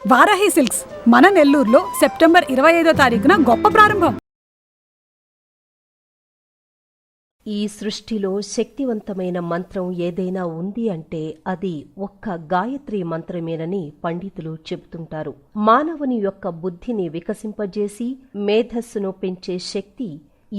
Varahi silks మన నెల్లూరులో September 25వ తారీఖున గొప్ప ప్రారంభం. ఈ సృష్టిలో శక్తివంతమైన మంత్రం ఏదైనా ఉంది అంటే అది ఒక్క గాయత్రి మంత్రమేనని పండితులు చెబుతుంటారు. మానవుని యొక్క బుద్ధిని వికసింపజేసి మేధస్సును పెంచే శక్తి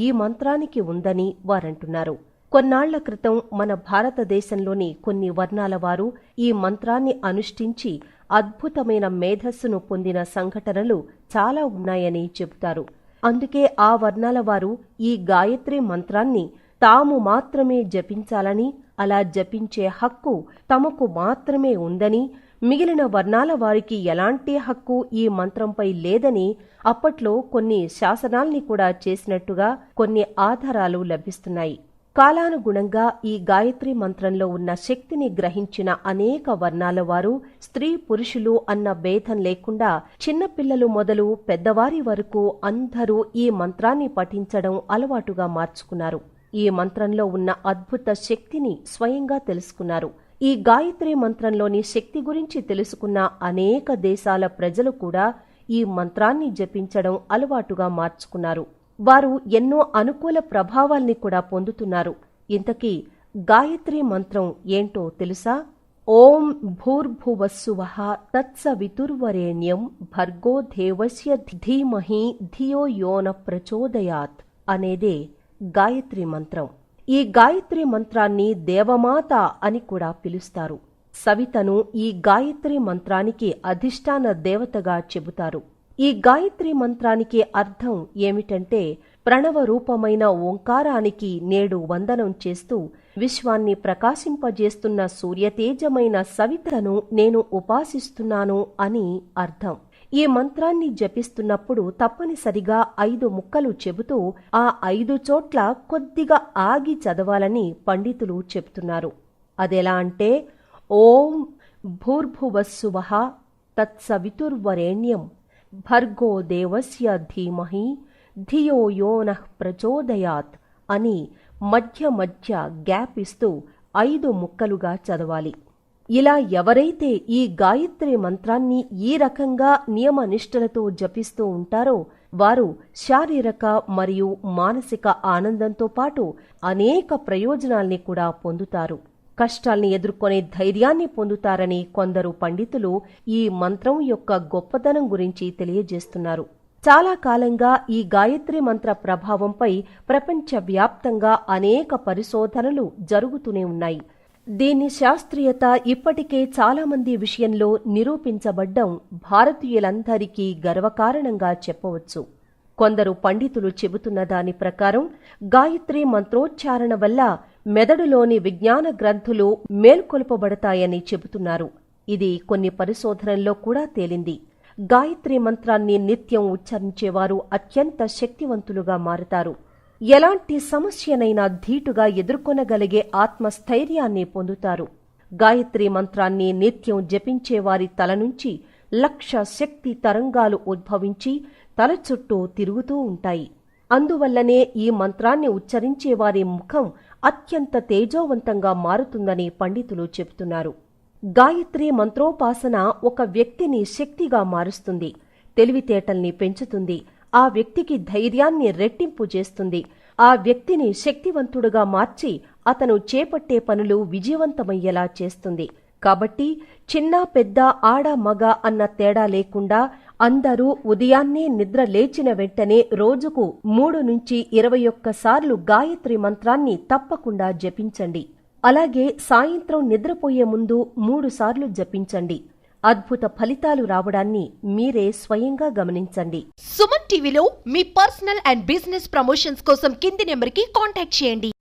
ఈ మంత్రానికి ఉందని వారంటున్నారు. కొన్నాళ్ల క్రితం మన భారతదేశంలోని కొన్ని వర్ణాల వారు ఈ మంత్రాన్ని అనుష్ఠించి అద్భుతమైన మేధస్సును పొందిన సంఘటనలు చాలా ఉన్నాయని చెబుతారు. అందుకే ఆ వర్ణాల వారు ఈ గాయత్రి మంత్రాన్ని తాము మాత్రమే జపించాలని, అలా జపించే హక్కు తమకు మాత్రమే ఉందని, మిగిలిన వర్ణాల వారికి ఎలాంటి హక్కు ఈ మంత్రంపై లేదని అప్పట్లో కొన్ని శాసనాల్ని కూడా చేసినట్టుగా కొన్ని ఆధారాలు లభిస్తున్నాయి. కాలానుగుణంగా ఈ గాయత్రి మంత్రంలో ఉన్న శక్తిని గ్రహించిన అనేక వర్ణాల వారు స్త్రీ పురుషులు అన్న భేదం లేకుండా చిన్నపిల్లలు మొదలు పెద్దవారి వరకు అందరూ ఈ మంత్రాన్ని పఠించడం అలవాటుగా మార్చుకున్నారు. ఈ మంత్రంలో ఉన్న అద్భుత శక్తిని స్వయంగా తెలుసుకున్నారు. ఈ గాయత్రి మంత్రంలోని శక్తి గురించి తెలుసుకున్న అనేక దేశాల ప్రజలు కూడా ఈ మంత్రాన్ని జపించడం అలవాటుగా మార్చుకున్నారు. వారు ఎన్నో అనుకూల ప్రభావాల్ని కూడా పొందుతున్నారు. ఇంతకీ గాయత్రి మంత్రం ఏంటో తెలుసా? ఓం భూర్భువస్సువః తత్సవితుర్వరేణ్యం భర్గో దేవస్య ధీమహి ధియో యోన ప్రచోదయాత్ అనేదే గాయత్రి మంత్రం. ఈ గాయత్రి మంత్రాన్ని దేవమాత అని కూడా పిలుస్తారు. సవితను ఈ గాయత్రి మంత్రానికి అధిష్టాన దేవతగా చెబుతారు. ఈ గాయత్రి మంత్రానికి అర్థం ఏమిటంటే, ప్రణవ రూపమైన ఓంకారానికి నేడు వందనం చేస్తూ విశ్వాన్ని ప్రకాశింపజేస్తున్న సూర్యతేజమైన సవితను నేను ఉపాసిస్తున్నాను అని అర్థం. ఈ మంత్రాన్ని జపిస్తున్నప్పుడు తప్పనిసరిగా 5 ముక్కలు చెబుతూ ఆ 5 చోట్ల కొద్దిగా ఆగి చదవాలని పండితులు చెబుతున్నారు. అదెలా అంటే, ఓం భూర్భువస్సువః తత్సవితుర్వరేణ్యం భర్గో దేవస్య ధీమహి ధియో యోనః ప్రచోదయాత్ అని మధ్య మధ్య గ్యాప్ ఇస్తూ 5 ముక్కలుగా చదవాలి. ఇలా ఎవరైతే ఈ గాయత్రి మంత్రాన్ని ఈ రకంగా నియమనిష్టలతో జపిస్తూ ఉంటారో వారు శారీరక మరియు మానసిక ఆనందంతో పాటు అనేక ప్రయోజనాల్ని కూడా పొందుతారు. కష్టాల్ని ఎదుర్కొనే ధైర్యాన్ని పొందుతారని కొందరు పండితులు ఈ మంత్రం యొక్క గొప్పదనం గురించి తెలియజేస్తున్నారు. చాలా కాలంగా ఈ గాయత్రి మంత్ర ప్రభావంపై ప్రపంచవ్యాప్తంగా అనేక పరిశోధనలు జరుగుతూనే ఉన్నాయి. దీని శాస్త్రీయత ఇప్పటికే చాలామంది విషయంలో నిరూపించబడ్డం భారతీయులందరికీ గర్వకారణంగా చెప్పవచ్చు. కొందరు పండితులు చెబుతున్న దాని ప్రకారం గాయత్రి మంత్రోచ్చారణ వల్ల మెదడులోని విజ్ఞాన గ్రంథులు మేల్కొల్పబడతాయని చెబుతున్నారు. ఇది కొన్ని పరిశోధనల్లో కూడా తేలింది. గాయత్రి మంత్రాన్ని నిత్యం ఉచ్చరించేవారు అత్యంత శక్తివంతులుగా మారతారు. ఎలాంటి సమస్యనైనా ధీటుగా ఎదుర్కొనగలిగే ఆత్మస్థైర్యాన్ని పొందుతారు. గాయత్రి మంత్రాన్ని నిత్యం జపించేవారి తల నుంచి 1,00,000 శక్తి తరంగాలు ఉద్భవించి తల చుట్టూ తిరుగుతూ ఉంటాయి. అందువల్లనే ఈ మంత్రాన్ని ఉచ్చరించేవారి ముఖం అత్యంత తేజోవంతంగా మారుతుందని పండితులు చెబుతున్నారు. గాయత్రి మంత్రోపాసన ఒక వ్యక్తిని శక్తిగా మారుస్తుంది, తెలివితేటల్ని పెంచుతుంది, ఆ వ్యక్తికి ధైర్యాన్ని రెట్టింపు చేస్తుంది, ఆ వ్యక్తిని శక్తివంతుడుగా మార్చి అతను చేపట్టే పనులు విజయవంతమయ్యేలా చేస్తుంది. కాబట్టి చిన్న పెద్ద ఆడ మగ అన్న తేడా లేకుండా అందరూ ఉదయాన్నే నిద్ర లేచిన వెంటనే రోజుకు 3 నుంచి 21 సార్లు గాయత్రి మంత్రాన్ని తప్పకుండా జపించండి. అలాగే సాయంత్రం నిద్రపోయే ముందు 3 సార్లు జపించండి. అద్భుత ఫలితాలు రావడాన్ని మీరే స్వయంగా గమనించండి. సుమన్ టీవీలో మీ పర్సనల్ అండ్ బిజినెస్ ప్రమోషన్స్ కోసం కింది నెంబర్కి కాంటాక్ట్ చేయండి.